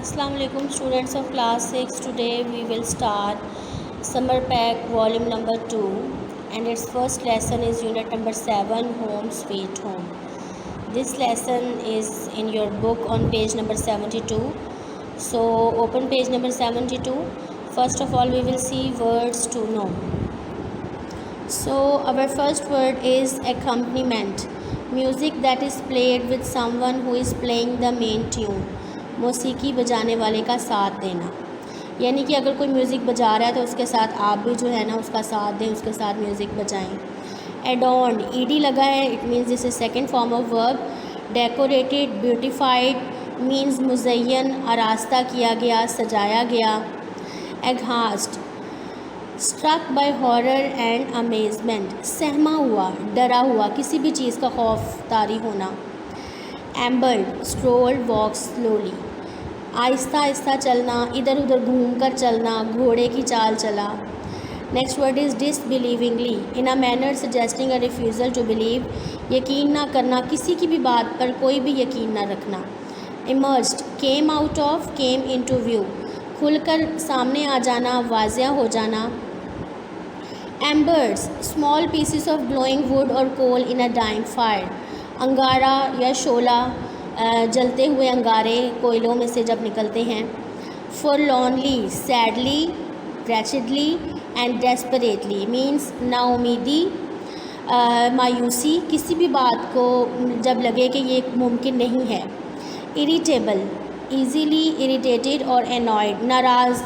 Assalamu alaikum students of class 6. Today we will start summer pack volume number 2 and its first lesson is unit number 7, Home Sweet Home. This lesson is in your book on page number 72. So open page number 72. First of all we will see words to know. So our first word is accompaniment. Music that is played with someone who is playing the main tune. मौसीकी बजाने वाले का साथ देना, यानी कि अगर कोई music बजा रहा है तो उसके साथ आप भी जो है ना उसका साथ दें, उसके साथ म्यूज़िक बजाएं. एडॉर्न ईडी लगा है, it means this is second form of verb. Decorated beautified means मुज़य्यन, आरास्ता किया गया, सजाया गया. Aghast struck by horror and amazement, सहमा हुआ, डरा हुआ, किसी भी चीज़ का खौफ तारी होना. एम्बर्ड stroll walk slowly, Aahista Aahista चलना, इधर उधर घूम कर चलना, घोड़े की चाल चला. Next word is disbelievingly, in a manner suggesting a refusal to believe, यकीन ना करना, किसी की भी बात पर कोई भी यकीन ना रखना. Emerged came out of, came into view, खुलकर सामने आ जाना, वाज़िया हो जाना. एम्बर्स small pieces of glowing would और कोल इन अ डाइंग फायर, अंगारा या शोला, जलते हुए अंगारे कोयलों में से जब निकलते हैं. फॉरलॉनली सैडली, रैचिडली एंड डेस्परेटली मीन्स नाउमीदी, मायूसी, किसी भी बात को जब लगे कि ये मुमकिन नहीं है. इरिटेबल ईजीली इरिटेटेड और एनॉयड, नाराज़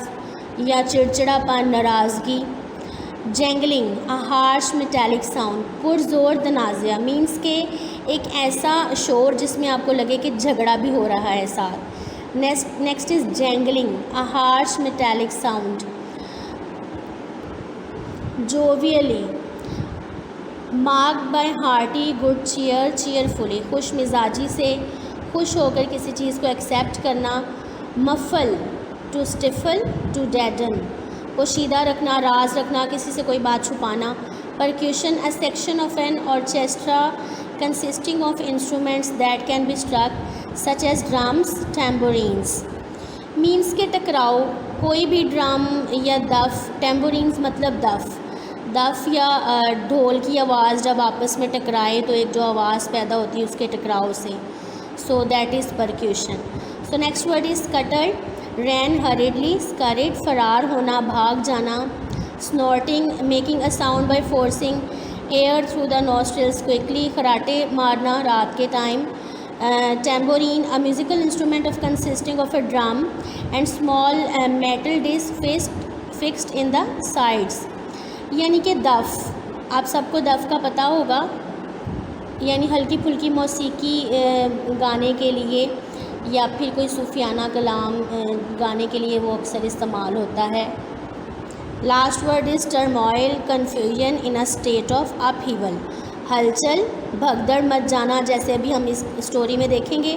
या चिड़चिड़ापन, नाराज़गी. जेंगलिंग अ हार्श मेटालिक साउंड, पुरजोर तनाज़ा मीन्स के एक ऐसा शोर जिसमें आपको लगे कि झगड़ा भी हो रहा है साथ. Next is jangling a harsh metallic sound. Jovially marked by hearty good cheer, cheerfully, खुश मिजाजी से, खुश होकर किसी चीज़ को एक्सेप्ट करना. Muffle to stifle, to deaden, पोशीदा रखना, राज रखना, किसी से कोई बात छुपाना. Percussion a section of an orchestra consisting of instruments that can be struck such as drums, tambourines. Means के टकराव, कोई भी ड्रम या दफ, टेम्बोरिन्स मतलब दफ या ढोल की आवाज़ जब आपस में टकराए तो एक जो आवाज़ पैदा होती है उसके टकराव से, so that is percussion. So next word is scuttered, ran hurriedly, scurried फरार होना, भाग जाना. Snorting making a sound by forcing air through the nostrils quickly, खराटे मारना रात के time. Tambourine a musical instrument of consisting of a drum and small metal disk fixed in the sides, यानी कि दफ, आप सबको दफ का पता होगा, यानी हल्की फुल्की मौसीकी गाने के लिए या फिर कोई सूफियाना कलाम गाने के लिए वो अक्सर इस्तेमाल होता है. Last word is turmoil, confusion in a state of upheaval, हलचल, भगदड़ मच जाना, जैसे अभी हम इस स्टोरी में देखेंगे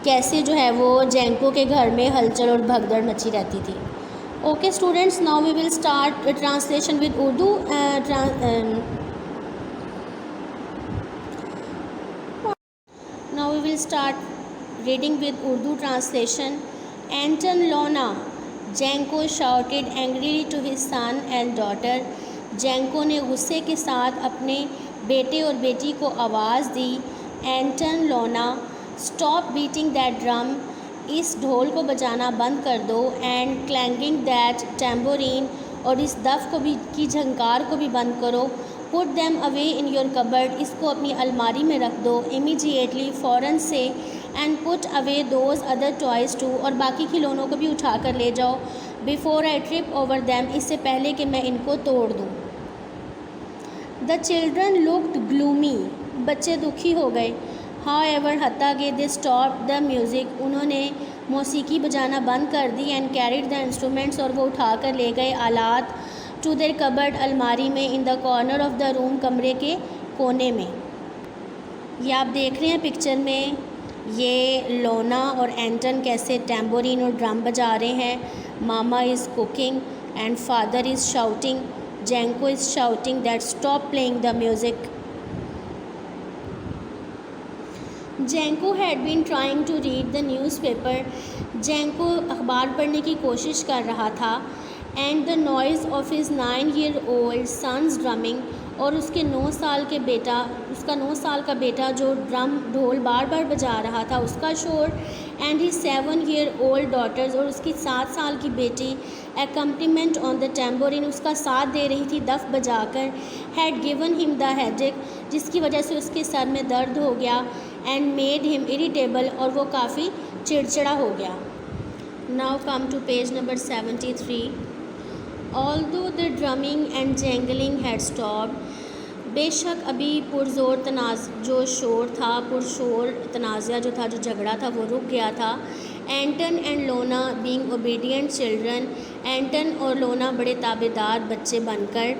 कैसे जो है वो जेंको के घर में हलचल और भगदड़ मची रहती थी. Okay students, now we will start translation with Urdu. Now we will start reading with Urdu translation. Anton Lona, Janko shouted angrily to his son and daughter, Janko ने गुस्से के साथ अपने बेटे और बेटी को आवाज़ दी. एंटन लोना स्टॉप बीटिंग दैट ड्रम, इस ढोल को बजाना बंद कर दो. एंड क्लैंगिंग दैट टैम्बोरीन, और इस दफ को भी की झंकार को भी बंद करो. Put them away in your cupboard, इसको अपनी अलमारी में रख दो. इमीडिएटली फ़ौरन से. And put away those other toys too, और बाकी खिलौनों को भी उठा कर ले जाओ. Before I trip over them, इससे पहले कि मैं इनको तोड़ दूँ. द चिल्ड्रन लुक्ड ग्लूमी, बच्चे दुखी हो गए. हाउ एवर हत्ता के दे स्टॉप द म्यूज़िक, उन्होंने मौसीकी बजाना बंद कर दी. एंड कैरिड द इंस्ट्रूमेंट्स, और वो उठा कर ले गए आलात. टू देयर कबर्ड, अलमारी में. In the corner of the room, कमरे के कोने में. ये आप देख रहे हैं पिक्चर में, ये लोना और एंटन कैसे टैम्बोरीन और ड्रम बजा रहे हैं. Mama is cooking and father is shouting. Janko is shouting that stop playing the music. Janko had been trying to read the newspaper Janko अखबार पढ़ने की कोशिश कर रहा था। And the noise of his 9-year-old sons drumming, और उसका 9 साल का बेटा जो ढोल बार बार बजा रहा था उसका शोर। एंड हिज 7-year-old डॉटर्स, और उसकी 7 साल की बेटी एकम्पनीमेंट ऑन द टेम्पोरिन, उसका साथ दे रही थी दफ बजाकर। Had given him the headache, जिसकी वजह से उसके सर में दर्द हो गया। एंड मेड हिम इरिटेबल, और वो काफ़ी चिड़चिड़ा हो गया। Now come to page number 73। Although the drumming and jangling had stopped, बेशक अभी पुरशोर तनाज़ा जो था, जो झगड़ा था, वो रुक गया था। Anton and Lona being obedient children, Anton और लोना बड़े ताबेदार बच्चे बनकर।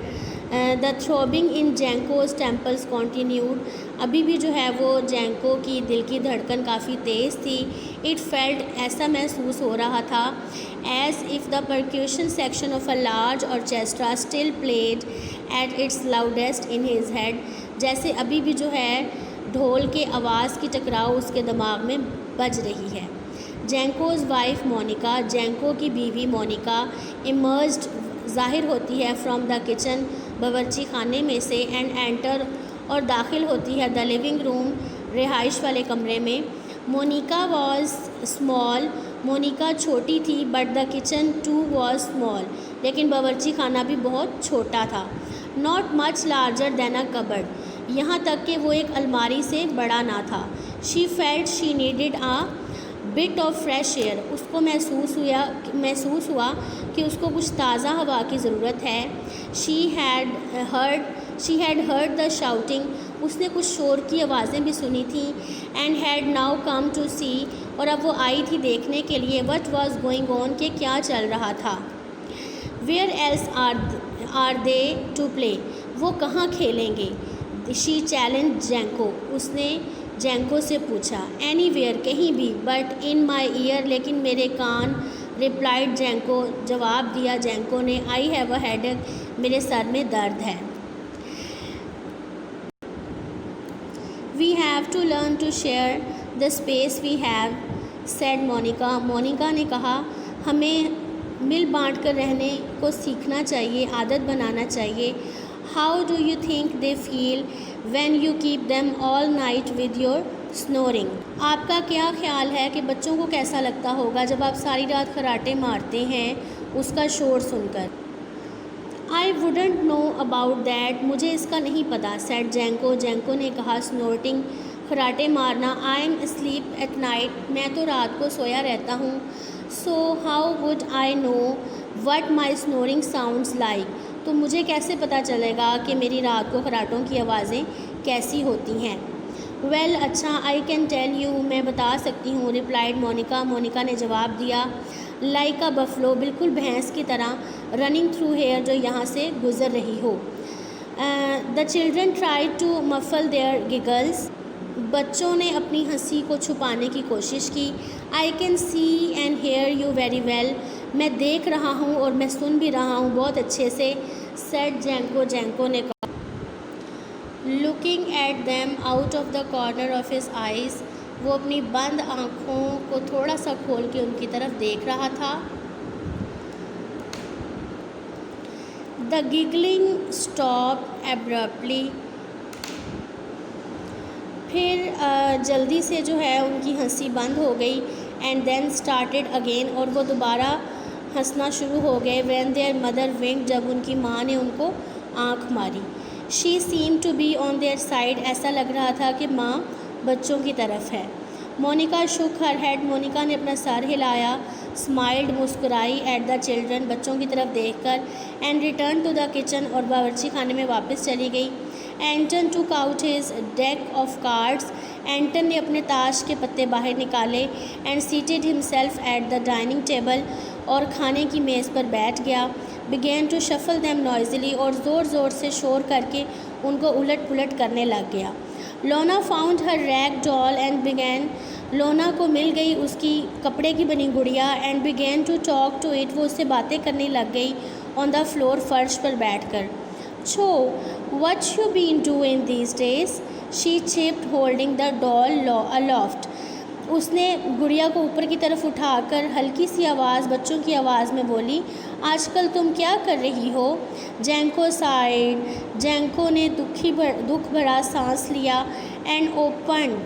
The throbbing in Janko's temples continued, अभी भी जो है वो जैंको की दिल की धड़कन काफ़ी तेज़ थी। इट फेल्ट, ऐसा महसूस हो रहा था, as if the percussion section of a large orchestra still played at its loudest in his head, जैसे अभी भी जो है ढोल के आवाज़ की टकराव उसके दिमाग में बज रही है। जैंकोज वाइफ मोनिका, जैंको की बीवी मोनिका, इमर्ज्ड, ज़ाहिर होती है, फ्रॉम द किचन, बावर्ची खाने में से, एंड एंटर, और दाखिल होती है, द लिविंग रूम, रिहाइश वाले कमरे में। मोनिका वॉज स्मॉल, मोनिका छोटी थी, but the kitchen too was small, लेकिन बावर्ची खाना भी बहुत छोटा था। Not much larger than a cupboard, यहाँ तक कि वो एक अलमारी से बड़ा ना था। She felt she needed a bit of fresh air, उसको महसूस हुआ कि उसको कुछ ताज़ा हवा की ज़रूरत है। She had heard the shouting, उसने कुछ शोर की आवाज़ें भी सुनी थी। And had now come to see, और अब वो आई थी देखने के लिए, व्हाट वाज गोइंग ऑन, के क्या चल रहा था। Where else are they to play, वो कहाँ खेलेंगे। शी चैलेंज जैंको, उसने जैंको से पूछा। एनीवेयर, कहीं भी, बट इन माई ईयर, लेकिन मेरे कान। रिप्लाइड जैंको, जवाब दिया जैंको ने। आई हैव अ हेडेक, मेरे सर में दर्द है। We have to learn to share the space we have, said Monica, Monica ने कहा, हमें मिल बांट कर रहने को सीखना चाहिए, आदत बनाना चाहिए। How do you think they feel when you keep them all night with your snoring, आपका क्या ख्याल है कि बच्चों को कैसा लगता होगा जब आप सारी रात खराटे मारते हैं उसका शोर सुनकर। I wouldn't know about that, मुझे इसका नहीं पता, सेड जैंको, जैंको ने कहा। स्नोटिंग, खराटे मारना। I am sleep at night, मैं तो रात को सोया रहता हूँ। So how would I know what my snoring sounds like, तो मुझे कैसे पता चलेगा कि मेरी रात को खराटों की आवाज़ें कैसी होती हैं। वेल, अच्छा, आई कैन टेल यू, मैं बता सकती हूँ, रिप्लाइड मोनिका, मोनिका ने जवाब दिया। लाइक अ बफलो, बिल्कुल भैंस की तरह, रनिंग थ्रू हेयर, जो यहाँ से गुज़र रही हो। The children try to muffle their giggles, बच्चों ने अपनी हंसी को छुपाने की कोशिश की। I can see and hear you very well, मैं देख रहा हूँ और मैं सुन भी रहा हूँ बहुत अच्छे से, सेड जैंको, जैंको ने कहा। Looking at them out of the corner of his eyes, वो अपनी बंद आँखों को थोड़ा सा खोल के उनकी तरफ देख रहा था। द गिगलिंग स्टॉप एब्रप्टली, फिर जल्दी से जो है उनकी हंसी बंद हो गई। एंड देन स्टार्टेड अगेन, और वो दोबारा हंसना शुरू हो गए। व्हेन देयर मदर विंक, जब उनकी माँ ने उनको आँख मारी। She seem to be on their side, ऐसा लग रहा था कि माँ बच्चों की तरफ है। मोनिका शुक हर हेड, मोनिका ने अपना सर हिलाया। स्माइल्ड, मुस्कुराई। एट द चिल्ड्रन, बच्चों की तरफ देखकर। And return to the kitchen, और बावर्ची खाने में वापस चली गई। Anton took out his deck of cards, Anton ने अपने ताश के पत्ते बाहर निकाले। And seated himself at the dining table, और खाने की मेज़ पर बैठ गया। Began to shuffle them noisily, और ज़ोर ज़ोर से शोर करके उनको उलट पुलट करने लग गया। Lona found her rag doll and began, Lona को मिल गई उसकी कपड़े की बनी गुड़िया। And began to talk to it, वो उससे बातें करने लग गई। ऑन द फ्लोर, फर्श पर बैठकर। छो, what you been doing these days, she chirped, holding the doll aloft, उसने गुड़िया को ऊपर की तरफ उठाकर हल्की सी आवाज़, बच्चों की आवाज़ में बोली, आजकल तुम क्या कर रही हो? जैंको साइड। जैंको ने दुख भरा सांस लिया and open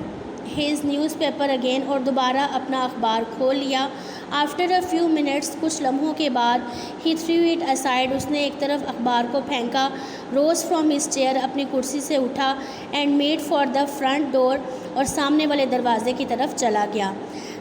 his newspaper again, और दोबारा अपना अखबार खोल लिया। आफ्टर अ फ्यू मिनट्स, कुछ लम्हों के बाद, ही थ्रू इट असाइड, उसने एक तरफ अखबार को फेंका। रोज़ फ्रॉम हिज चेयर, अपनी कुर्सी से उठा and made for the front door, और सामने वाले दरवाजे की तरफ चला गया।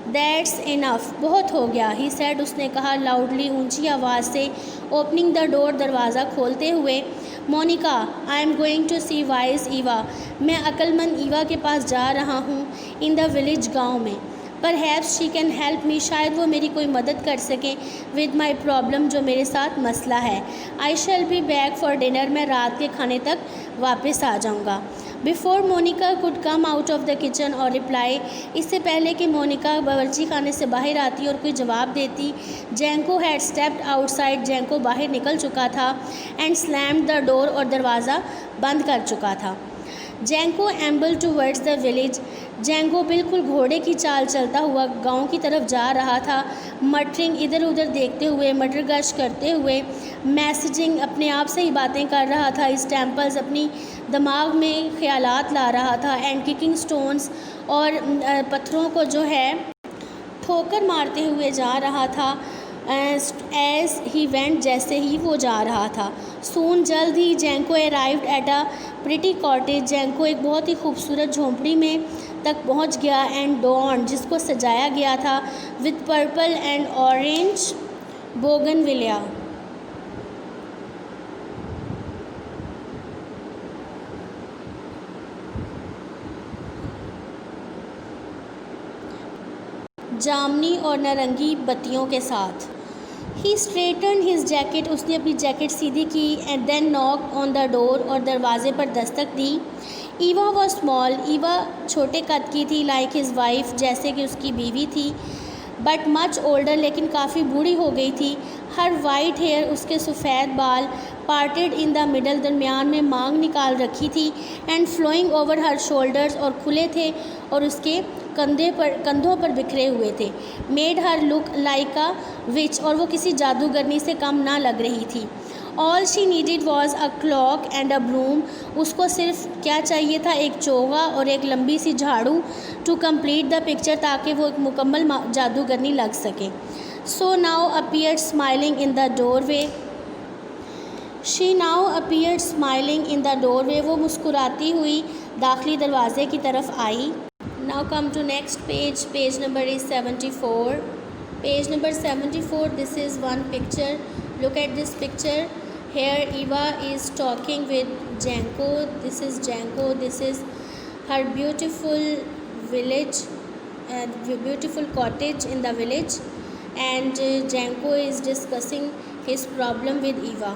दैट्स इनफ, बहुत हो गया, ही सेड, उसने कहा लाउडली, ऊंची आवाज़ से, ओपनिंग द डोर, दरवाज़ा खोलते हुए। Monica, I am going to see wise Eva, मैं अक्लमंद ईवा के पास जा रहा हूँ, इन द विलेज, गाँव में। Perhaps she can help me, शायद वो मेरी कोई मदद कर सकें, विद माई प्रॉब्लम, जो मेरे साथ मसला है। I shall be back for dinner, मैं रात के खाने तक वापस आ जाऊँगा। Before Monica could come out of the kitchen और रिप्लाई, इससे पहले कि मोनिका बावर्ची खाने से बाहर आती और कोई जवाब देती, जैंको हैड स्टेप्ड आउटसाइड, जैंको बाहर निकल चुका था, एंड स्लैम्ड द डोर, और दरवाज़ा बंद कर चुका था। जैंको एम्बल टूवर्ड्स द विलेज, जैंको बिल्कुल घोड़े की चाल चलता हुआ गांव की तरफ जा रहा था। मटरिंग, इधर उधर देखते हुए, मटरगश करते हुए। मैसेजिंग, अपने आप से ही बातें कर रहा था। इस टेम्पल्स, अपनी दिमाग में ख्यालात ला रहा था। एंड किकिंग स्टोन्स, और पत्थरों को जो है ठोकर मारते हुए जा रहा था। एज ही वेंट, जैसे ही वो जा रहा था। सून, जल्द ही, Janko arrived at a pretty cottage, Janko एक बहुत ही खूबसूरत झोंपड़ी में तक पहुंच गया। एंड डॉन, जिसको सजाया गया था with purple and orange bougainvillea. जामनी और नारंगी बत्तियों के साथ। ही स्ट्रेटन हिज जैकेट, उसने अपनी जैकेट सीधी की। And then knock on the door, और दरवाजे पर दस्तक दी। ईवा वॉज स्मॉल, ईवा छोटे कद की थी, लाइक हिज वाइफ, जैसे कि उसकी बीवी थी, बट मच ओल्डर, लेकिन काफ़ी बूढ़ी हो गई थी। हर वाइट हेयर, उसके सफ़ेद बाल, पार्टेड इन द मिडल, दरमियान में मांग निकाल रखी थी। And flowing over her shoulders, और खुले थे और उसके कंधों पर बिखरे हुए थे। Made her look like a witch, और वो किसी जादूगरनी से कम ना लग रही थी। All she needed was a clock and a broom, उसको सिर्फ क्या चाहिए था, एक चोगा और एक लंबी सी झाड़ू, टू कम्प्लीट द पिक्चर, ताकि वो एक मुकम्मल जादूगरनी लग सके। So now appeared smiling in the doorway, she now appeared smiling in the doorway, वो मुस्कुराती हुई दाखिली दरवाजे की तरफ आई। Now come to next page. Page number is 74. Page number 74. This is one picture. Look at this picture. Here Eva is talking with Janko. This is Janko. This is her beautiful village, beautiful cottage in the village, and Janko is discussing his problem with Eva.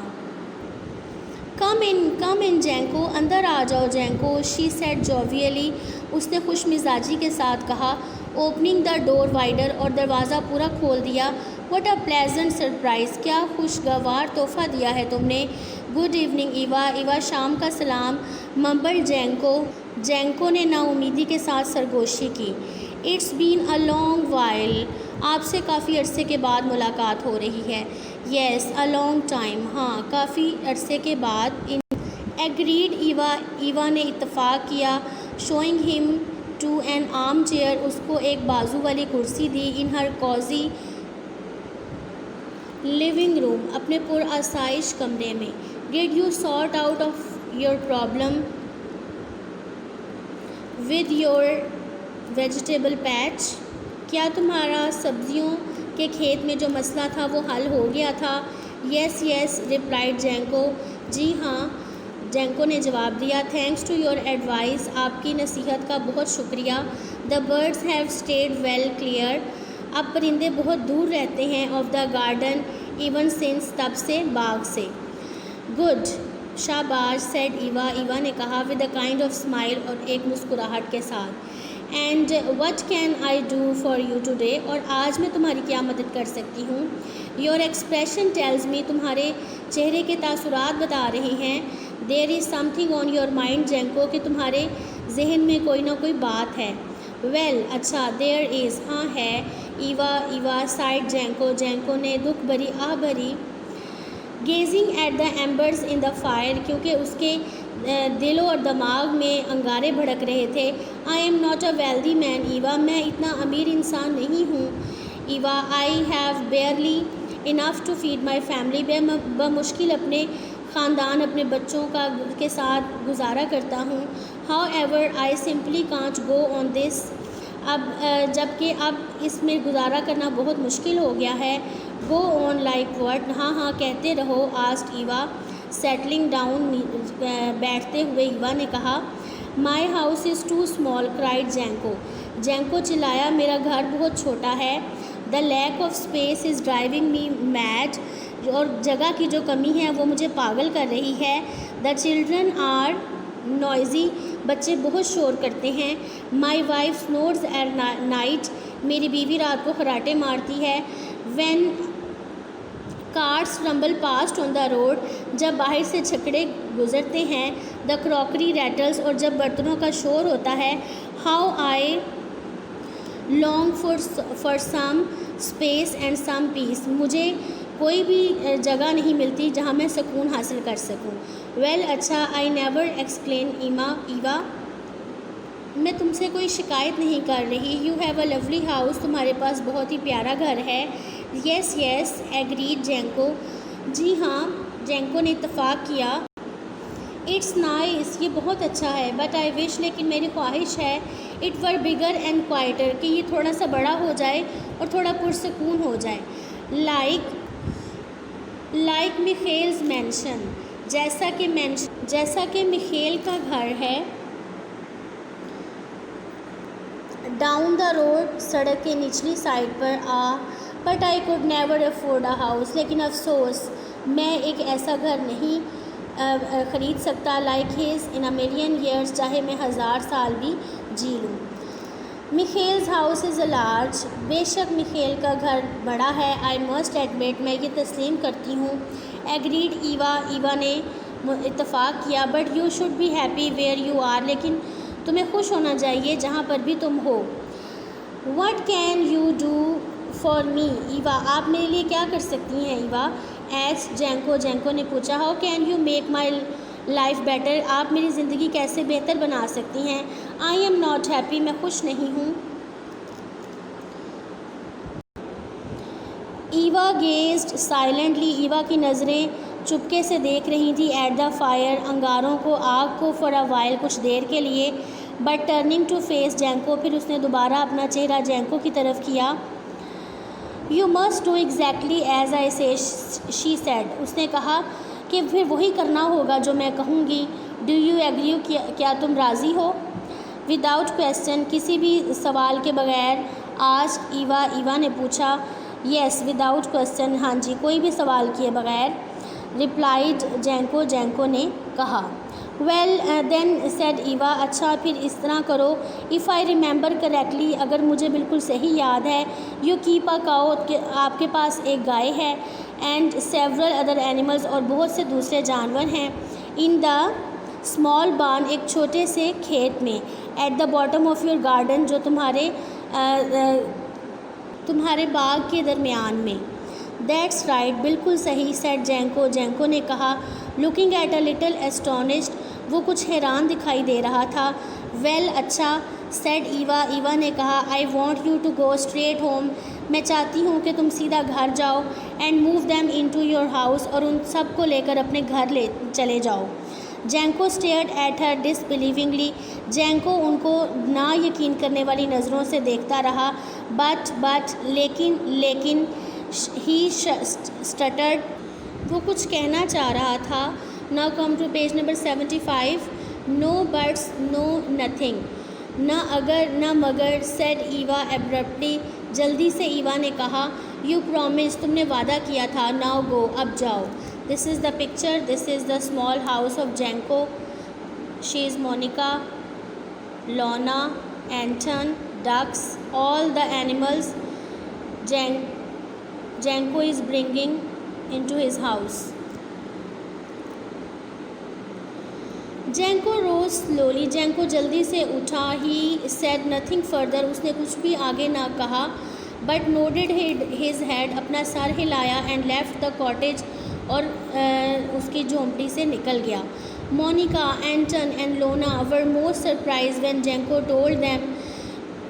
come in जैंको, अंदर आ जाओ जैंको, she said जोवियली, उसने खुश मिजाजी के साथ कहा। Opening the door wider, और दरवाज़ा पूरा खोल दिया। व्हाट अ प्लेजेंट सरप्राइज़, क्या खुशगवार तोहफ़ा दिया है तुमने। गुड इवनिंग ईवा, ईवा शाम का सलाम। मम्बल जैंको, जैंको ने नाउमीदी के साथ सरगोशी की। It's been a long while, आपसे काफ़ी अरसे के बाद मुलाकात हो रही है। येस अ लॉन्ग टाइम, हाँ काफ़ी अरसे के बाद। इन एग्रीड ईवा, ईवा ने इत्तफ़ाक़ किया। Showing him to an arm chair, उसको एक बाजू वाली कुर्सी दी। इन हर कॉजी लिविंग रूम, अपने पुरआसाइश कमरे में। Did you sort out of your problem with your vegetable patch, क्या तुम्हारा सब्जियों के खेत में जो मसला था वो हल हो गया था। येस येस रिप्लाइड जैंको, जी हाँ जैंको ने जवाब दिया। थैंक्स टू योर एडवाइस, आपकी नसीहत का बहुत शुक्रिया। The birds have stayed well clear, अब परिंदे बहुत दूर रहते हैं। Of the garden even since, तब से, बाग से। गुड, शाबाश सेड ईवा, ईवा ने कहा with a kind of smile, और एक मुस्कुराहट के साथ। And what can I do for you today, और आज मैं तुम्हारी क्या मदद कर सकती हूँ। योर एक्सप्रेशन टेल्स मी, तुम्हारे चेहरे के तासुरात बता रहे हैं। There is something on your mind Janko, कि तुम्हारे जहन में कोई ना कोई बात है। वेल अच्छा, देयर इज़ हाँ है, ईवा साइड जेंको ने दुख भरी आह भरी, gazing at the embers in the fire, क्योंकि उसके दिल और दिमाग में अंगारे भड़क रहे थे। I am not a wealthy man Eva, मैं इतना अमीर इंसान नहीं हूँ Eva. I have barely enough to feed my family, बमुश्किल अपने ख़ानदान अपने बच्चों के साथ गुजारा करता हूँ। However I simply can't go on this, अब जबकि अब इसमें गुजारा करना बहुत मुश्किल हो गया है। गो ऑन लाइक व्हाट, हाँ हाँ कहते रहो, आस्क्ड ईवा सेटलिंग डाउन, बैठते हुए ईवा ने कहा। My house is too small cried Janko चिल्लाया, मेरा घर बहुत छोटा है। The lack of space is driving me mad, और जगह की जो कमी है वो मुझे पागल कर रही है। द चिल्ड्रन आर नॉइजी, बच्चे बहुत शोर करते हैं। My wife snores at night, मेरी बीवी रात को खराटे मारती है। When cars rumble past on the road, जब बाहर से छकड़े गुजरते हैं। द क्रॉकरी रैटल्स, और जब बर्तनों का शोर होता है। How I long for some space and some peace, मुझे कोई भी जगह नहीं मिलती जहाँ मैं सुकून हासिल कर सकूँ। वेल अच्छा, आई नेवर एक्सप्लेन ईवा, मैं तुमसे कोई शिकायत नहीं कर रही। You have a lovely house, तुम्हारे पास बहुत ही प्यारा घर है। येस येस एग्रीड जेंको, जी हाँ जेंको ने इत्तफाक किया। इट्स नाइस, ये बहुत अच्छा है। बट आई विश, लेकिन मेरी ख्वाहिश है, it were bigger and quieter, कि ये थोड़ा सा बड़ा हो जाए और थोड़ा पुरसकून हो जाए। लाइक मिखेल्स मैंशन, जैसा कि मिखेल का घर है। डाउन द रोड, सड़क के निचली साइड पर but I could never afford a house, लेकिन अफसोस मैं एक ऐसा घर नहीं ख़रीद सकता। Like his in a million years, चाहे मैं 1000 साल भी जी लूँ। मिखेल्स हाउस इज़ अ लार्ज, बेशक मिखेल का घर बड़ा है। आई मस्ट एडमिट, मैं ये तस्लीम करती हूँ। एग्रीड ईवा ने इत्तफाक किया। But you should be happy where you are, लेकिन तुम्हें खुश होना चाहिए जहाँ पर भी तुम हो। What can you do for me Eva, आप मेरे लिए क्या कर सकती हैं ईवा। एज जेंको ने पूछा। How can you make my life better, आप मेरी ज़िंदगी कैसे बेहतर बना सकती हैं। आई एम नॉट हैप्पी, मैं खुश नहीं हूँ। ईवा गेज्ड साइलेंटली, ईवा की नज़रें चुपके से देख रही थी। एट द फायर, अंगारों को, आग को। फॉर अ वाइल, कुछ देर के लिए। But turning to face Jenko, फिर उसने दोबारा अपना चेहरा जेंको की तरफ किया। You must do exactly as I say, she said, उसने कहा कि फिर वही करना होगा जो मैं कहूँगी। डू यू एग्री, क्या तुम राज़ी हो। विदाउट क्वेश्चन, किसी भी सवाल के बगैर। आस्क्ड ईवा ने पूछा। येस विदाउट क्वेश्चन, हाँ जी कोई भी सवाल किए बगैर। रिप्लाइड जेंको ने कहा। वेल देन सेड ईवा, अच्छा फिर इस तरह करो। इफ़ आई रिमेंबर करेक्टली, अगर मुझे बिल्कुल सही याद है। यू कीप अ काउ, आपके पास एक गाय है। एंड सेवरल अदर एनिमल्स, और बहुत से दूसरे जानवर हैं। इन द स्मॉल बार्न, एक छोटे से खेत में। At the bottom of your garden, जो तुम्हारे बाग के दरमियान में। दैट्स राइट, बिल्कुल सही। सेड जेंको ने कहा। Looking at a little astonished, वो कुछ हैरान दिखाई दे रहा था। वेल अच्छा, सेड ईवा ने कहा। I want you to go straight home, मैं चाहती हूँ कि तुम सीधा घर जाओ। And move them into your house, और उन सब को लेकर अपने घर चले जाओ। जेंको स्टेयर्ड एट हर डिसबिलीविंगली, जेंको उनको ना यकीन करने वाली नज़रों से देखता रहा। बट लेकिन ही स्टटर्ड, वो कुछ कहना चाह रहा था। Now come to page number 75। No buts no nothing, न अगर न मगर। सेड ईवा एब्रप्टली, जल्दी से ईवा ने कहा। यू प्रॉमिस, तुमने वादा किया था। नाउ गो, अब जाओ। This is the picture, this is the small house of Janko. She is Monica, Lona, Anton, ducks, all the animals Jenko is bringing into his house. जेंको rose slowly, जेंको जल्दी से उठा। He said nothing further, उसने कुछ भी आगे ना कहा। But nodded his head, अपना सर हिलाया। एंड लेफ्ट द कॉटेज, और उसकी झोंपड़ी से निकल गया। Monika, Anton and Lona were most surprise when Janko told them.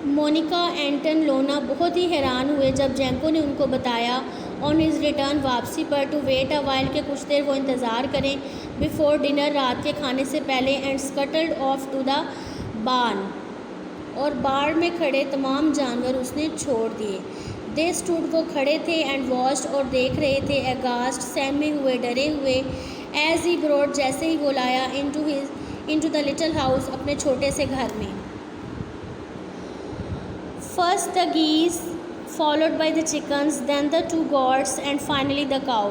Monica, Anton, Lona बहुत ही हैरान हुए जब जेंको ने उनको बताया ऑन हिज रिटर्न, वापसी पर, टू वेट अ वाइल, के कुछ देर वो इंतज़ार करें, बिफोर डिनर, रात के खाने से पहले। And scuttled off to the barn, और बार में खड़े तमाम जानवर उसने छोड़ दिए। दे स्टूड, वो खड़े थे। एंड वॉच्ड, और देख रहे थे। एगास्ट, सहमे हुए, डरे हुए। एज ही ब्रॉड, जैसे ही वो लाया। इनटू द लिटिल हाउस, अपने छोटे से घर में। First the geese, followed by the chickens, then the two goats and finally the cow.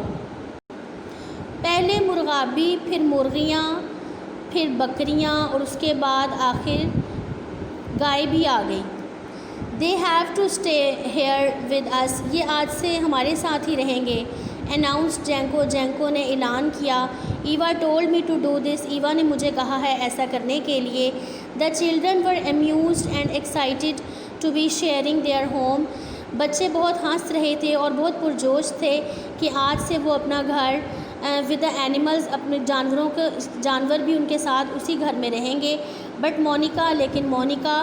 पहले मुर्गाबी, फिर मुर्गियाँ, फिर बकरियाँ, और उसके बाद आखिर गाय भी आ गई। They have to stay here with us, ये आज से हमारे साथ ही रहेंगे। Announced जेंको, जेंको ने ऐलान किया। Eva told me to do this, Eva ने मुझे कहा है ऐसा करने के लिए। The children were amused and excited to be sharing their home, बच्चे बहुत हंस रहे थे और बहुत पुरजोश थे कि आज से वो अपना घर विद द एनिमल्स, अपने जानवर भी उनके साथ उसी घर में रहेंगे। बट मोनिका, लेकिन Monica,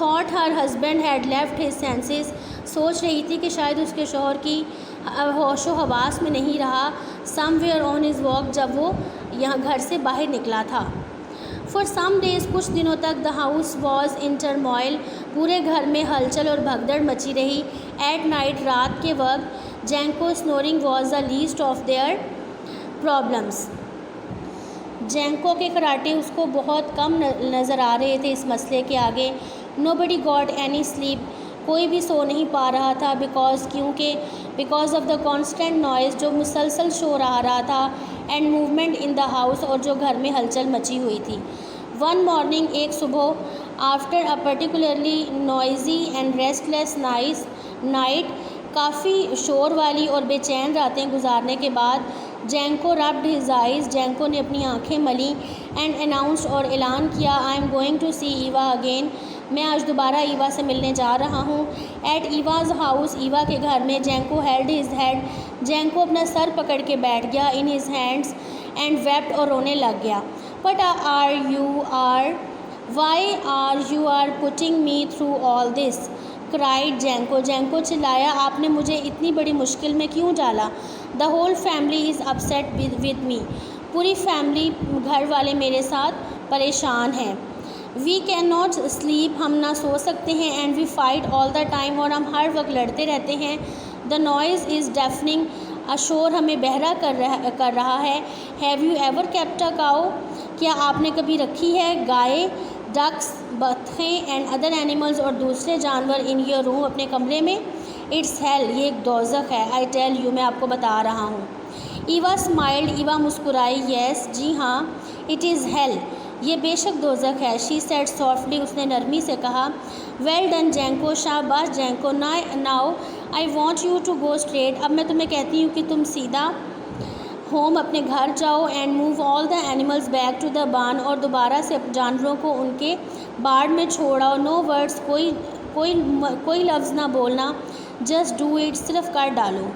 thought her husband had left his senses, सोच रही थी कि शायद उसके शौहर की होशो हवास में नहीं रहा। समवेयर ऑन हिज वॉक, जब वो यहाँ घर से बाहर निकला था। फॉर सम डेज़, कुछ दिनों तक, the house was in turmoil, पूरे घर में हलचल और भगदड़ मची रही। एट नाइट, रात के वक्त, Janko snoring was the least of their problems, Janko के खराटे उसको बहुत कम नज़र आ रहे थे इस मसले के आगे। नोबडी गॉट एनी स्लीप, कोई भी सो नहीं पा रहा था। Because of the constant noise, जो मुसलसल शोर आ रहा था। And movement in the house, और जो घर में हलचल मची हुई थी। वन मॉर्निंग, एक सुबह, after a particularly noisy and restless night, काफ़ी शोर वाली और बेचैन रातें गुजारने के बाद, Jenko rubbed his eyes, Jenko ने अपनी आंखें मली। एंड अनाउंस्ड, और ऐलान किया, I am going to see Eva again, मैं आज दोबारा ईवा से मिलने जा रहा हूँ। एट ईवाज़ हाउस, ईवा के घर में, Janko held his head, Janko अपना सर पकड़ के बैठ गया। In his hands, and wept, और रोने लग गया। But why are you putting me through all this, cried Janko, Janko चिल्लाया, आपने मुझे इतनी बड़ी मुश्किल में क्यों डाला। The whole family is upset with me, पूरी फैमिली, घर वाले मेरे साथ परेशान हैं। वी कैन नॉट स्लीप, हम ना सो सकते हैं। And we fight all the time, और हम हर वक्त लड़ते रहते हैं। द नॉइज़ इज़ डेफनिंग, शोर हमें बहरा कर रहा है। Have you ever kept a cow, क्या आपने कभी रखी है गाय, डक्स, बतखें, एंड अदर एनिमल्स, और दूसरे जानवर, इन योर रूम, अपने कमरे में। इट्स हेल, ये एक दोज़ख है। आई टेल यू, मैं आपको बता रहा हूँ। ईवा स्माइल्ड, ईवा मुस्कुराई। येस, जी हाँ, इट इज़ हेल, ये बेशक दोज़ख है। शी सेड सॉफ्टली, उसने नरमी से कहा। वेल डन जेंको, शाबाश Janko. Now I want you to go straight, अब मैं तुम्हें कहती हूँ कि तुम सीधा होम, अपने घर जाओ। And move all the animals back to the barn, और दोबारा से जानवरों को उनके बाड़ में छोड़ाओ। नो वर्ड्स, कोई लफ्ज़ ना बोलना। जस्ट डू इट, सिर्फ कर डालो।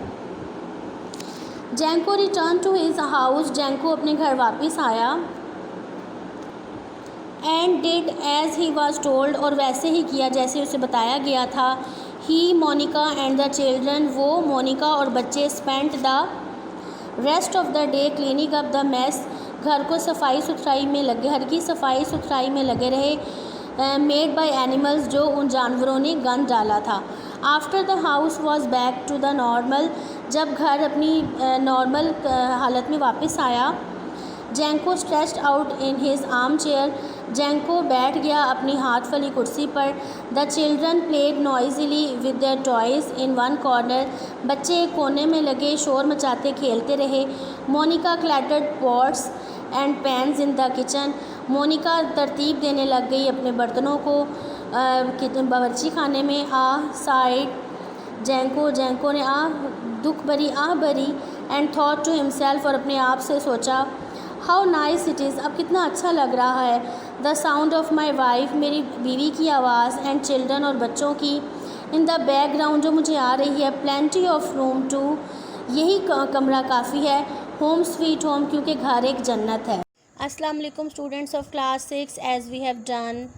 Jenko return to his house, Jenko अपने घर वापस आया। And did as he was told, और वैसे ही किया जैसे उसे बताया गया था। He, Monica and the children, वो, मोनिका और बच्चे, spent the rest of the day cleaning up the mess, घर की सफाई सुथराई में लगे रहे। मेड बाय एनिमल्स, जो उन जानवरों ने गंद डाला था। After the house was back to the normal, जब घर अपनी नॉर्मल हालत में वापस आया। Janko stretched out in his arm chair, Janko बैठ गया अपनी हाथ वाली कुर्सी पर। The children played noisily with their toys in one corner, बच्चे एक कोने में लगे शोर मचाते खेलते रहे। Monica clattered pots and pans in the kitchen, Monica तरतीब देने लग गई अपने बर्तनों को बावर्ची खाने में। साइड जेंको ने दुख भरी भरी। एंड थॉट टू हिमसेल्फ, और अपने आप से सोचा, हाउ नाइस इट इज़, अब कितना अच्छा लग रहा है। The sound of my wife, मेरी बीवी की आवाज़, एंड चिल्ड्रन और बच्चों की। इन द बैकग्राउंड, जो मुझे आ रही है। प्लेंटी ऑफ रूम टू, यही कमरा काफ़ी है। होम स्वीट होम, क्योंकि घर एक जन्नत है। अस्सलाम वालेकुम students of class 6, as we have done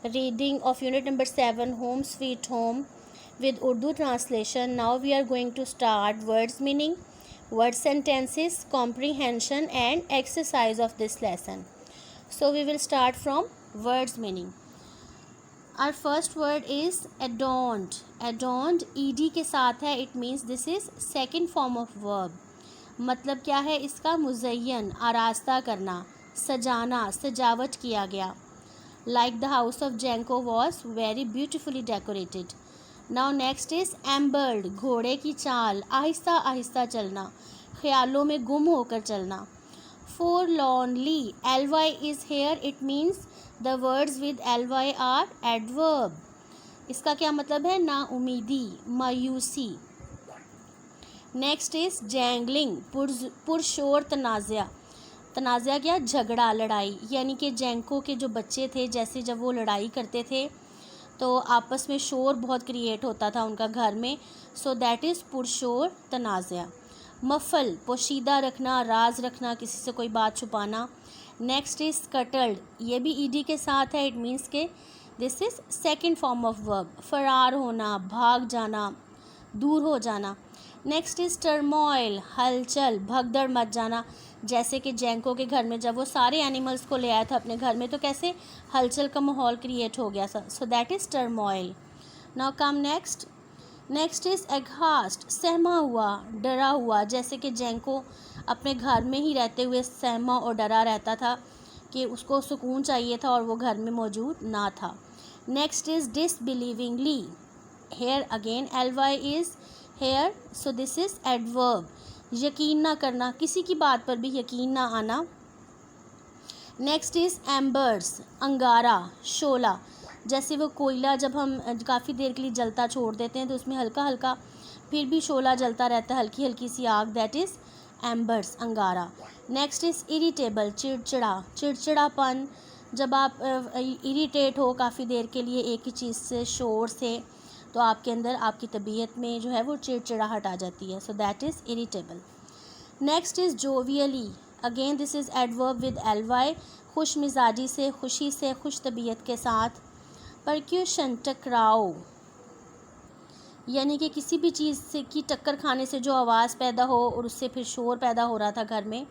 reading of unit number 7 home sweet home with Urdu translation. Now we are going to start words meaning, word sentences, comprehension and exercise of this lesson. So we will start from words meaning. Our first word is adorned. Adorned ed के साथ है. It means this is second form of verb. मतलब क्या है इसका? मुज़य्यन, आरास्ता करना, सजाना, सजावट किया गया. Like the house of Janko was very beautifully decorated. Now next is ambled, घोड़े की चाल, आहिस्ता आहिस्ता चलना, ख्यालों में गुम होकर चलना. Forlornly, L Y is here. It means the words with L Y are adverb. इसका क्या मतलब है? ना उम्मीदी, मायूसी. नेक्स्ट इज़ जैंगलिंग, पुरशोर तनाज़ा. तनाज़ा क्या? झगड़ा, लड़ाई. यानी कि जैंको के जो बच्चे थे, जैसे जब वो लड़ाई करते थे तो आपस में शोर बहुत क्रिएट होता था उनका घर में. सो दैट इज़ पुरशोर तनाज़ा. मफल, पोशीदा रखना, राज रखना, किसी से कोई बात छुपाना. नेक्स्ट इज़ स्कटल्ड, ये भी ईडी के साथ है. इट मीन्स के this is second form of verb. फरार होना, भाग जाना, दूर हो जाना. नेक्स्ट इज़ टर्मोइल, हलचल, भगदड़ मच जाना. जैसे कि जैंको के घर में जब वो सारे एनिमल्स को ले आया था अपने घर में तो कैसे हलचल का माहौल क्रिएट हो गया था. So that is turmoil. Now come next. Next is aghast, सहमा हुआ, डरा हुआ. जैसे कि जैंको अपने घर में ही रहते हुए सहमा और डरा रहता था कि उसको सुकून चाहिए था और वो घर में मौजूद ना था. Next is disbelievingly. Here again L Y is here. So this is adverb. यकीन ना करना, किसी की बात पर भी यकीन ना आना. नेक्स्ट इज़ एम्बर्स, अंगारा, शोला. जैसे वो कोयला जब हम काफ़ी देर के लिए जलता छोड़ देते हैं तो उसमें हल्का हल्का फिर भी शोला जलता रहता है, हल्की हल्की सी आग. दैट इज़ एम्बर्स, अंगारा. नेक्स्ट इज़ इरिटेबल, चिड़चिड़ा, चिड़चिड़ापन. जब आप इरिटेट हो काफ़ी देर के लिए एक ही चीज़ से, शोर से, तो आपके अंदर आपकी तबीयत में जो है वो चिड़चिड़ाहट आ जाती है. So that is irritable. Next is jovially. Again this is adverb with L Y. खुश मिजाजी से, खुशी से, खुश तबीयत के साथ. परक्यूशन, टकराव, यानी कि किसी भी चीज़ से की टक्कर खाने से जो आवाज़ पैदा हो और उससे फिर शोर पैदा हो रहा था घर में.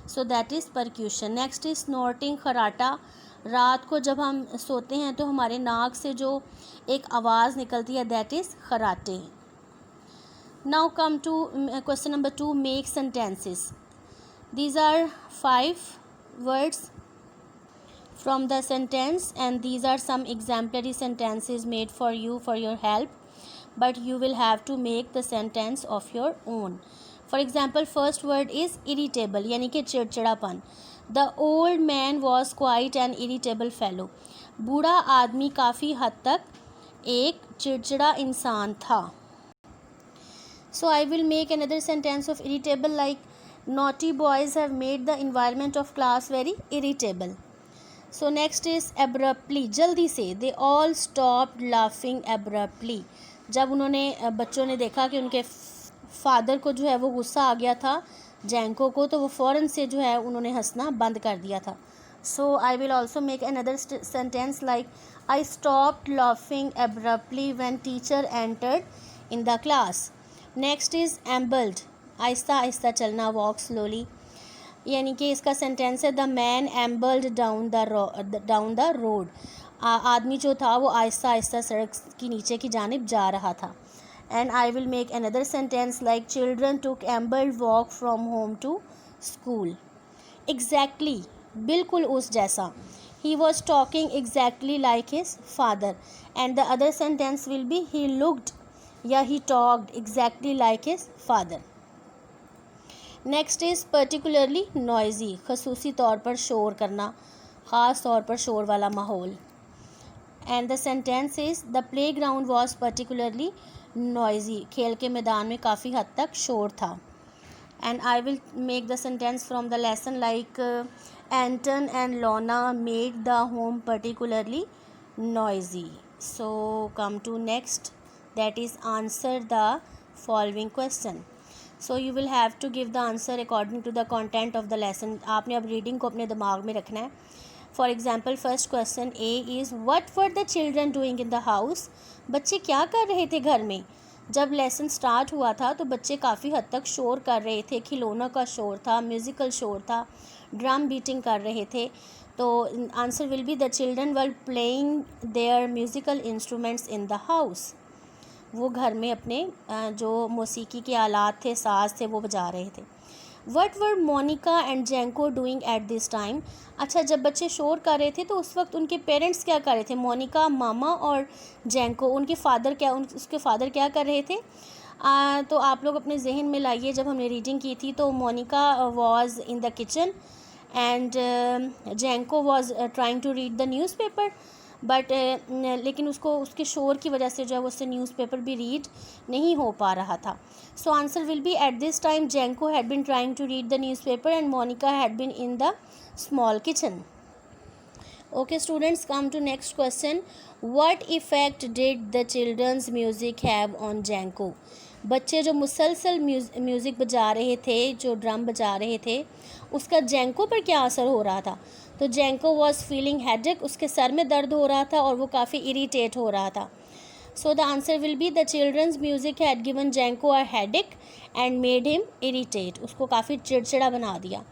So that is percussion. Next is snorting, खराटा. रात को जब हम सोते हैं तो हमारे नाक से जो एक आवाज़ निकलती है दैट इज़ खराटे. Now come to question number 2, make sentences. These are 5 words from the sentence and these are some exemplary sentences made for you for your help, but you will have to make the sentence of your own. For example, first word is irritable, यानी कि चिड़चिड़ापन. The old man was quite an irritable fellow. बूढ़ा आदमी काफ़ी हद तक एक चिड़चिड़ा इंसान था. So I will make another sentence of irritable like naughty boys have made the environment of class very irritable. So next is abruptly, जल्दी से. They all stopped laughing abruptly. जब उन्होंने बच्चों ने देखा कि उनके फादर को जो है वो गुस्सा आ गया था जैंको को, तो वो फ़ौरन से जो है उन्होंने हंसना बंद कर दिया था. So I will also make another sentence like I stopped laughing abruptly when teacher entered in the class. Next is ambled, Aahista Aahista चलना, walk slowly. यानी कि इसका सेंटेंस है the man ambled down the road. आदमी जो था वो आहिस्ता आहिस्ता सड़क की नीचे की जानिब जा रहा था. And I will make another sentence like children took ambled walk from home to school. Exactly, बिल्कुल उस जैसा. He was talking exactly like his father. And the other sentence will be he looked या he talked exactly like his father. Next is particularly noisy, खसूसी तौर पर शोर करना, ख़ास तौर पर शोर वाला माहौल. And the sentence is the play ground was particularly noisy. खेल के मैदान में काफ़ी हद तक शोर था. and I will make the sentence from the lesson like Anton and Lorna made the home particularly noisy. So come to next, that is answer the following question. So you will have to give the answer according to the content of the lesson. आपने अब reading को अपने दिमाग में रखना है. For example first question A is what were the children doing in the house. बच्चे क्या कर रहे थे घर में. जब लेसन स्टार्ट हुआ था तो बच्चे काफ़ी हद तक शोर कर रहे थे. खिलौनों का शोर था, म्यूज़िकल शोर था, ड्रम बीटिंग कर रहे थे. तो answer will be the children were playing their musical instruments in the house. वो घर में अपने जो मौसीकी के आलात थे, साज थे, वो बजा रहे थे. What were Monica and Jenko doing at this time. अच्छा, जब बच्चे शोर कर रहे थे तो उस वक्त उनके पेरेंट्स क्या कर रहे थे. मोनिका मामा और जेंको उनके उसके फादर क्या कर रहे थे. तो आप लोग अपने जहन में लाइए. जब हमने रीडिंग की थी तो Monica was in the kitchen and Jenko was trying to read the newspaper. But लेकिन उसके शोर की वजह से जो है उससे न्यूज़पेपर भी रीड नहीं हो पा रहा था. So answer will be at this time Jenko had been trying to read the newspaper and Monica had been in the small kitchen. Okay students, come to next question. What effect did the children's music have on Jenko. बच्चे जो मुसलसल music बजा रहे थे, जो drum बजा रहे थे, उसका जेंको पर क्या असर हो रहा था. तो जेंको वॉज फीलिंग हेडेक. उसके सर में दर्द हो रहा था और वो काफ़ी इरीटेट हो रहा था. So the answer will be the children's music had given Jenko a headache and made him irritate. उसको काफ़ी चिड़चिड़ा बना दिया.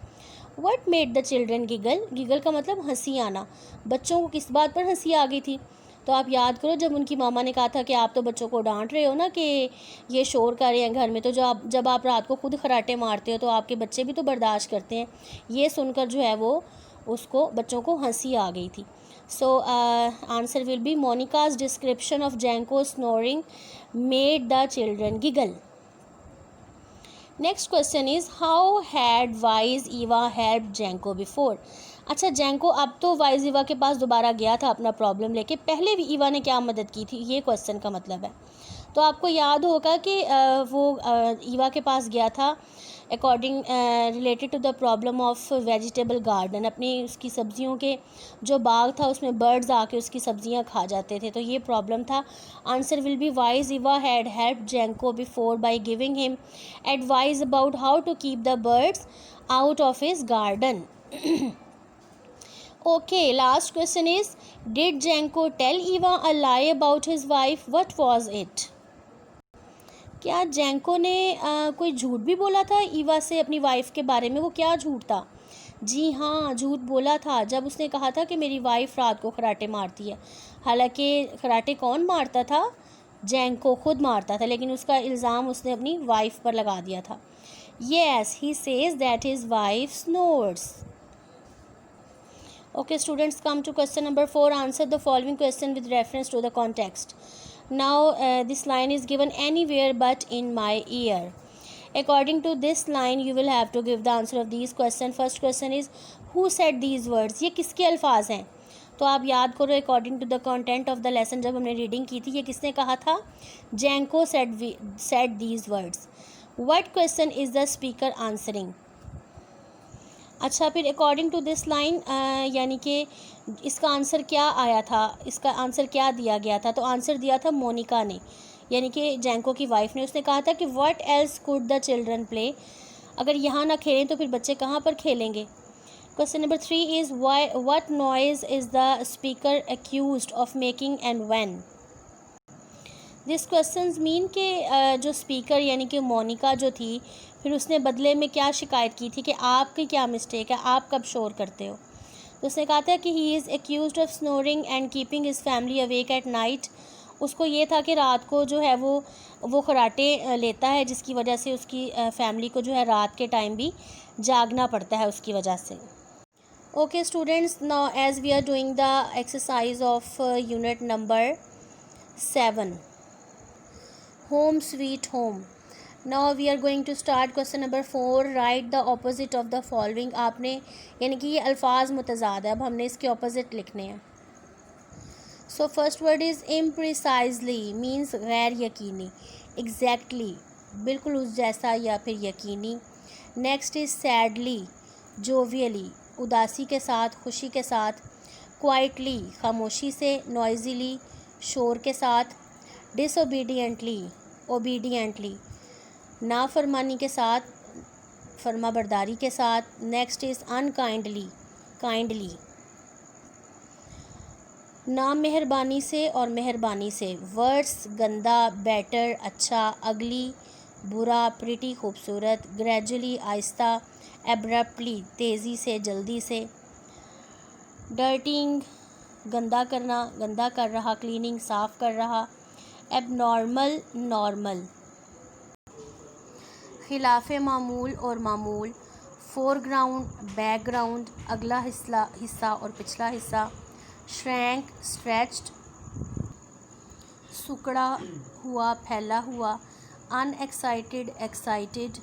What made the children giggle. Giggle का मतलब हंसी आना. बच्चों को किस बात पर हंसी आ गई थी. तो आप याद करो, जब उनकी मामा ने कहा था कि आप तो बच्चों को डांट रहे हो ना कि ये शोर कर रहे हैं घर में, तो जब आप रात को खुद खराटे मारते हो तो आपके बच्चे भी तो बर्दाश्त करते हैं. ये सुनकर जो है वो उसको बच्चों को हंसी आ गई थी. So answer will be Monica's description of Jenko snoring made the children giggle. Next question is how had wise Eva help Jenko before. अच्छा, जेंको अब तो वाइज ईवा के पास दोबारा गया था अपना प्रॉब्लम लेके. पहले भी ईवा ने क्या मदद की थी, ये क्वेश्चन का मतलब है. तो आपको याद होगा कि वो ईवा के पास गया था according related to the problem of vegetable garden. अपनी उसकी सब्जियों के जो बाग था उसमें बर्ड्स आके उसकी सब्जियां खा जाते थे, तो ये प्रॉब्लम था. Answer will be wise Eva had help Jenko before by giving him advice about how to keep the birds out of his garden. Okay, last question is, did Jenko tell Eva a lie about his wife? What was it? क्या जेंको ने कोई झूठ भी बोला था ईवा से अपनी wife के बारे में. वो क्या झूठ था. जी हाँ, झूठ बोला था जब उसने कहा था कि मेरी वाइफ रात को खराटे मारती है. हालांकि खराटे कौन मारता था, जेंको खुद मारता था, लेकिन उसका इल्ज़ाम उसने अपनी वाइफ पर लगा दिया था. Yes, he says that his wife snores. Okay students, come to question number 4. Answer the following question with reference to the context. Now this line is given anywhere but in my ear. According to this line you will have to give the answer of these questions. First question is, who said these words. ये किसके अल्फाज हैं. तो आप याद करो, according to the content of the lesson जब हमने रीडिंग की थी, ये किसने कहा था. जेंको said these words. What question is the speaker answering. अच्छा, फिर अकॉर्डिंग टू दिस लाइन यानी कि इसका आंसर क्या आया था, इसका आंसर क्या दिया गया था. तो आंसर दिया था मोनिका ने, यानी कि जेंको की वाइफ ने. उसने कहा था कि what else could the children play. अगर यहाँ ना खेलें तो फिर बच्चे कहाँ पर खेलेंगे. Question number 3 is what noise is the speaker accused of making and when. This question mean के जो स्पीकर यानी कि मोनिका जो थी, फिर उसने बदले में क्या शिकायत की थी कि आपकी क्या मिस्टेक है, आप कब शोर करते हो. तो उसने कहा था कि he is accused of snoring and keeping his family awake at night. उसको ये था कि रात को जो है वो खराटे लेता है, जिसकी वजह से उसकी फैमिली को जो है रात के टाइम भी जागना पड़ता है उसकी वजह से. Okay students, now as we are doing the exercise of unit number 7, home sweet home. Now we are going to start question number 4. Write the opposite of the following. आपने यानी कि ये अल्फाज मुतज़ाद है, अब हमने इसके ऑपोजिट लिखने हैं. So first word is imprecisely means गैर यकीनी. एग्जैक्टली बिल्कुल उस जैसा या फिर यकीनी. नेक्स्ट इज़ सैडली, जोवियली, उदासी के साथ, खुशी के साथ, क्वाइटली, खामोशी से, नॉइजीली, शोर के साथ, डिसोबीडियंटली, ओबीडियंटली, नाफरमानी के साथ, फरमाबरदारी के साथ। नेक्स्ट इज़ अनकाइंडली, काइंडली, ना मेहरबानी से और मेहरबानी से। वर्ड्स गंदा, बेटर अच्छा, अगली बुरा, प्रिटी खूबसूरत, ग्रेजुअली आहिस्ता, एब्रप्टली तेज़ी से, जल्दी से, डर्टिंग गंदा करना, गंदा कर रहा, क्लीनिंग साफ़ कर रहा, एबनॉर्मल नॉर्मल, खिलाफ मामूल और मामूल, फोरग्राउंड बैकग्राउंड, अगला हिस्सा और पिछला हिस्सा, श्रैंक स्ट्रेच्ड, सुकड़ा हुआ, फैला हुआ, अनएक्साइटेड एक्साइटेड,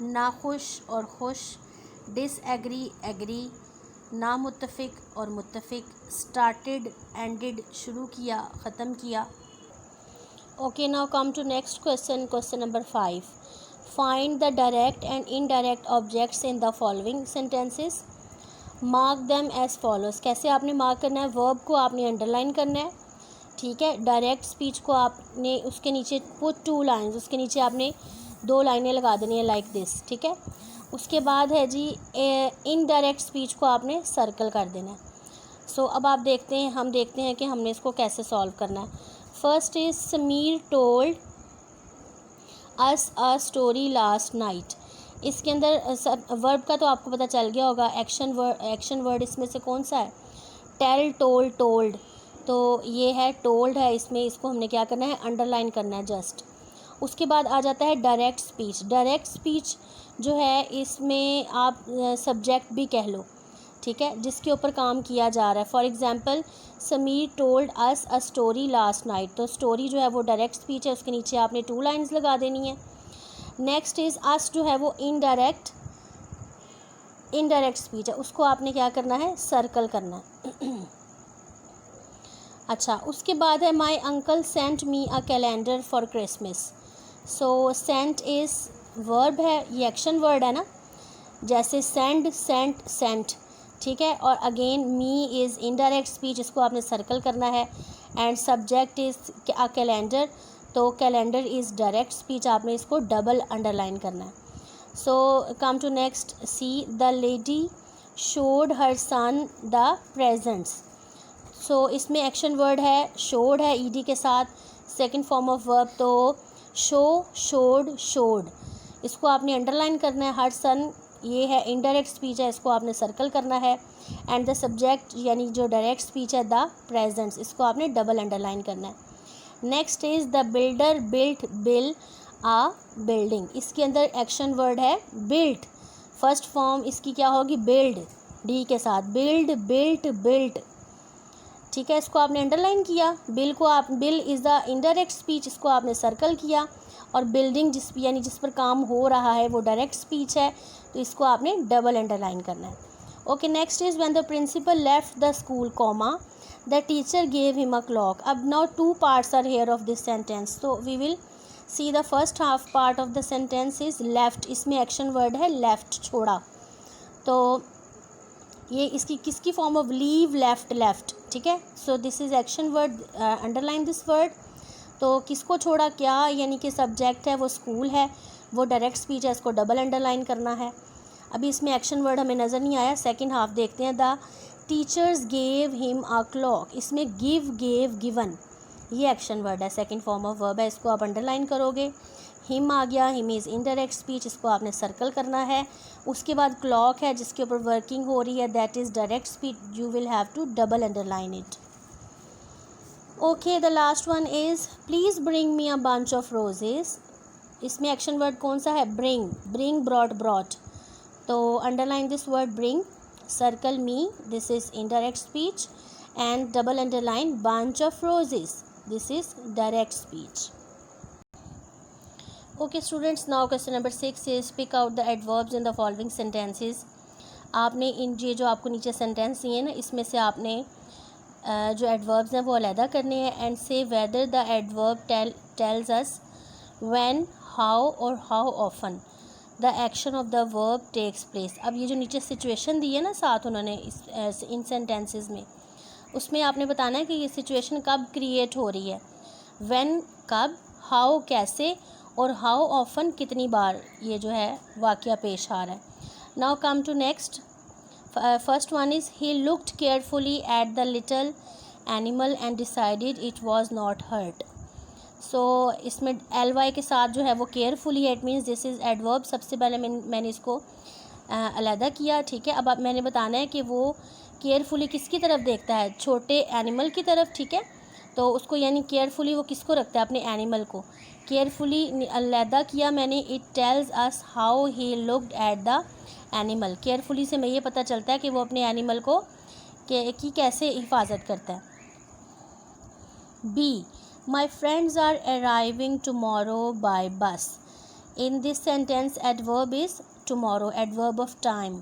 नाखुश और खुश, डिसएग्री एग्री, नामुत्तफ़िक और मुत्तफ़िक, स्टार्टेड एंडेड शुरू किया, ख़त्म किया। Okay, now come to next question, question number 5। Find the direct and indirect objects in the following sentences, mark them as follows. कैसे आपने मार्क करना है? वर्ब को आपने अंडरलाइन करना है, ठीक है। डायरेक्ट स्पीच को आपने उसके नीचे पुट 2 लाइन्स, उसके नीचे आपने 2 लाइनें लगा देनी है लाइक दिस, ठीक है। उसके बाद है जी इनडायरेक्ट स्पीच को आपने सर्कल कर देना है। सो अब आप देखते हैं, हम देखते हैं कि हमने इसको कैसे सॉल्व करना है। First is Sameer told us a story last night. इसके अंदर वर्ब का तो आपको पता चल गया होगा। एक्शन वर्ड इसमें से कौन सा है? Tell, told, told. तो ये है टोल्ड है, इसमें इसको हमने क्या करना है? अंडरलाइन करना है जस्ट। उसके बाद आ जाता है डायरेक्ट स्पीच। डायरेक्ट स्पीच जो है इसमें आप सब्जेक्ट भी कह लो, ठीक है, जिसके ऊपर काम किया जा रहा है। For example Sameer told us a story last night, तो स्टोरी जो है वो डायरेक्ट स्पीच है, उसके नीचे आपने 2 लाइन्स लगा देनी है। नेक्स्ट इज़ अस जो है वो इनडायरेक्ट स्पीच है, उसको आपने क्या करना है? सर्कल करना है। अच्छा, उसके बाद है my uncle sent me a calendar for Christmas. So sent is verb है, ये एक्शन वर्ड है ना, जैसे सेंड, सेंट, सेंट, ठीक है। और again me is indirect speech, इसको आपने सर्कल करना है। And subject is a calendar, तो कैलेंडर इज़ डायरेक्ट स्पीच, आपने इसको डबल अंडरलाइन करना है। So come to next, see the lady showed her son the presents. So इसमें एक्शन वर्ड है, शोड है ईडी के साथ, सेकंड फॉर्म ऑफ वर्ब, तो शो, शोड, शोड, इसको आपने अंडरलाइन करना है। हर सन ये है इनडायरेक्ट स्पीच है, इसको आपने सर्कल करना है। एंड द सब्जेक्ट यानी जो डायरेक्ट स्पीच है द प्रेजेंट्स, इसको आपने डबल अंडरलाइन करना है। Next is the builder built bill a building. इसके अंदर एक्शन वर्ड है बिल्ट, फर्स्ट फॉर्म इसकी क्या होगी? बिल्ड, डी के साथ, बिल्ड, बिल्ट, बिल्ट, ठीक है। इसको आपने अंडरलाइन किया। बिल को आप, bill is the indirect speech, इसको आपने सर्कल किया। और बिल्डिंग जिस पर काम हो रहा है वो डायरेक्ट स्पीच है, तो इसको आपने डबल अंडरलाइन करना है। Okay, next is when the principal left the school comma the teacher gave him a clock. अब now 2 parts are here of this sentence, तो we will see the first half part of the sentence is left. इसमें action word है left, छोड़ा, तो ये इसकी किसकी form of? Leave, left, left, ठीक है। So this is action word, underline this word. तो किसको छोड़ा? क्या यानी कि सब्जेक्ट है वो स्कूल है, वो डायरेक्ट स्पीच है, इसको डबल अंडरलाइन करना है। अभी इसमें एक्शन वर्ड हमें नज़र नहीं आया, सेकंड हाफ देखते हैं। The teachers gave him a clock, इसमें गिव, गेव, गिवन, ये एक्शन वर्ड है, सेकंड फॉर्म ऑफ वर्ब है, इसको आप अंडरलाइन करोगे। हिम आ गया, हिम इज़ इनडायरेक्ट स्पीच, इसको आपने सर्कल करना है। उसके बाद क्लॉक है जिसके ऊपर वर्किंग हो रही है, that is direct speech, you will have to double underline it. Okay, the last one is please bring me a bunch of roses. इसमें एक्शन वर्ड कौन सा है? ब्रिंग, ब्रिंग, ब्रॉट, ब्रॉट, तो underline this word bring, circle me, this is indirect speech, and double underline bunch of roses, this is direct speech. Okay students, now question number 6 is pick out the adverbs in the following sentences. आपने इन ये जो आपको नीचे sentence दिए हैं ना, इसमें से आपने जो एडवर्ब्स हैं वो अलहदा करने हैं। And see whether the adverb tells us when, how और how often. The action of the verb takes place. अब ये जो नीचे सिचुएशन दी है ना साथ उन्होंने इन सेंटेंसेस में, उसमें आपने बताना है कि ये सिचुएशन कब क्रिएट हो रही है, व्हेन कब, हाउ कैसे, और हाउ ऑफन कितनी बार ये जो है वाक़या पेश आ रहा है। Now come to next. First one is he looked carefully at the little animal and decided it was not hurt. So इसमें ly के साथ जो है वो carefully, it means this is adverb. सबसे पहले मैंने इसको अलहदा किया, ठीक है। अब मैंने बताना है कि वो केयरफुली किसकी तरफ देखता है, छोटे एनिमल की तरफ, ठीक है। तो उसको यानी केयरफुली वो किसको रखता है, अपने एनिमल को। केयरफुली अलहदा किया मैंने। It tells us how he looked at the animal. Carefully से मैं ये पता चलता है कि वो अपने एनिमल को की कैसे हिफाजत करता है। B, my friends are arriving tomorrow by bus. In this sentence adverb is tomorrow, adverb of time.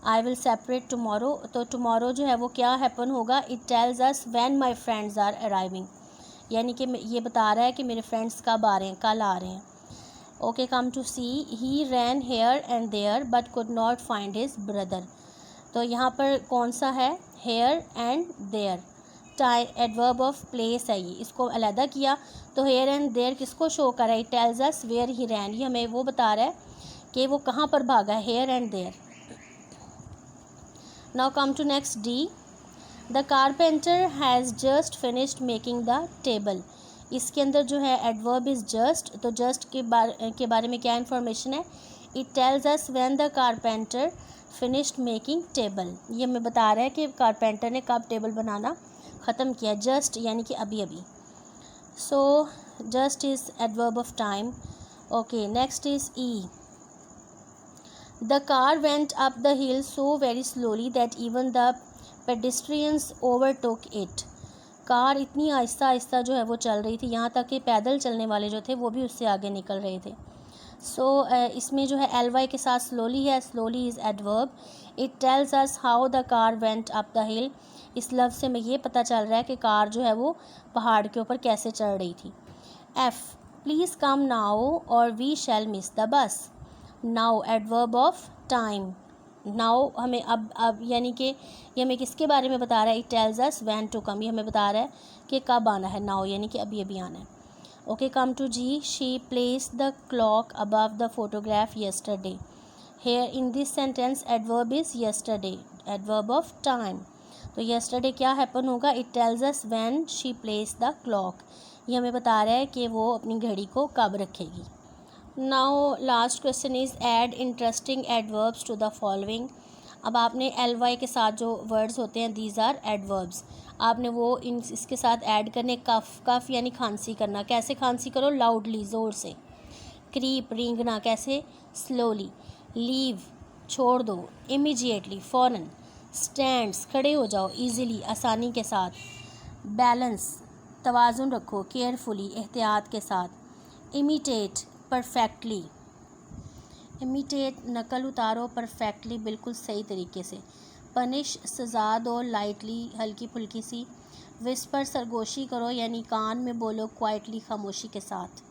I will separate tomorrow. तो टमोरो जो है वो क्या हैपन होगा, it tells us when my friends are arriving, यानी कि ये बता रहा है कि मेरे फ्रेंड्स कब आ रहे हैं, कल आ रहे हैं। Okay, come to see. He ran here and there but could not find his brother. तो यहाँ पर कौन सा है, here and there, adverb of place है ये, इसको अलहदा किया। तो हेयर एंड देयर किसको शो कर रहा है, it tells us where he ran, ये हमें वो बता रहा है कि वो कहाँ पर भागा है, here and there. Now come to next D. The carpenter has just finished making the table. इसके अंदर जो है एडवर्ब इज़ जस्ट। तो जस्ट के बारे में क्या इन्फॉर्मेशन है, it tells us when the carpenter finished making table. ये हमें बता रहा है कि कारपेंटर ने कब टेबल बनाना ख़त्म किया, जस्ट यानी कि अभी अभी। So just is adverb of time. Okay, next is E. The car went up the hill so very slowly that even the pedestrians overtook it. Car इतनी आहिस्ता आहिस्ता जो है वो चल रही थी, यहाँ तक कि पैदल चलने वाले जो थे वो भी उससे आगे निकल रहे थे। सो इसमें जो है ly के साथ स्लोली है, slowly is adverb. It tells us how the car went up the हिल। इस लफ्ज़ से हमें ये पता चल रहा है कि कार जो है वो पहाड़ के ऊपर कैसे चढ़ रही थी। F, please come now or we shall miss the bus. Now adverb of time. Now हमें अब यानी कि ये हमें किसके बारे में बता रहा है, it tells us when to come, ये हमें बता रहा है कि कब आना है, नाउ यानी कि अभी अभी आना है। Okay, come to G. She placed the clock above the photograph yesterday. Here in this sentence adverb is yesterday, adverb of time. तो येस्टरडे क्या हैपन होगा, it tells us when she placed the clock, ये हमें बता रहा है कि वो अपनी घड़ी को कब रखेगी। Now last question is add interesting adverbs to the following. अब आपने ly के साथ जो वर्ड्स होते हैं दीज आर एडवर्ब्स, आपने वो इसके साथ ऐड करने। कफ यानी खांसी करना, कैसे खांसी करो, लाउडली, ज़ोर से। क्रीप रेंगना, कैसे, स्लोली। लीव छोड़ दो, इमीडिएटली, फ़ौरन। स्टैंड्स खड़े हो जाओ, ईज़िली, आसानी के साथ। बैलेंस तवाज़ुन रखो, केयरफुली, एहतियात के साथ। इमिटेट परफेक्टली, इमिटेट नकल उतारो, परफेक्टली बिल्कुल सही तरीके से। पनिश सज़ा दो, लाइटली हल्की फुल्की सी। विस्पर सरगोशी करो यानी कान में बोलो, क्वाइटली खामोशी के साथ।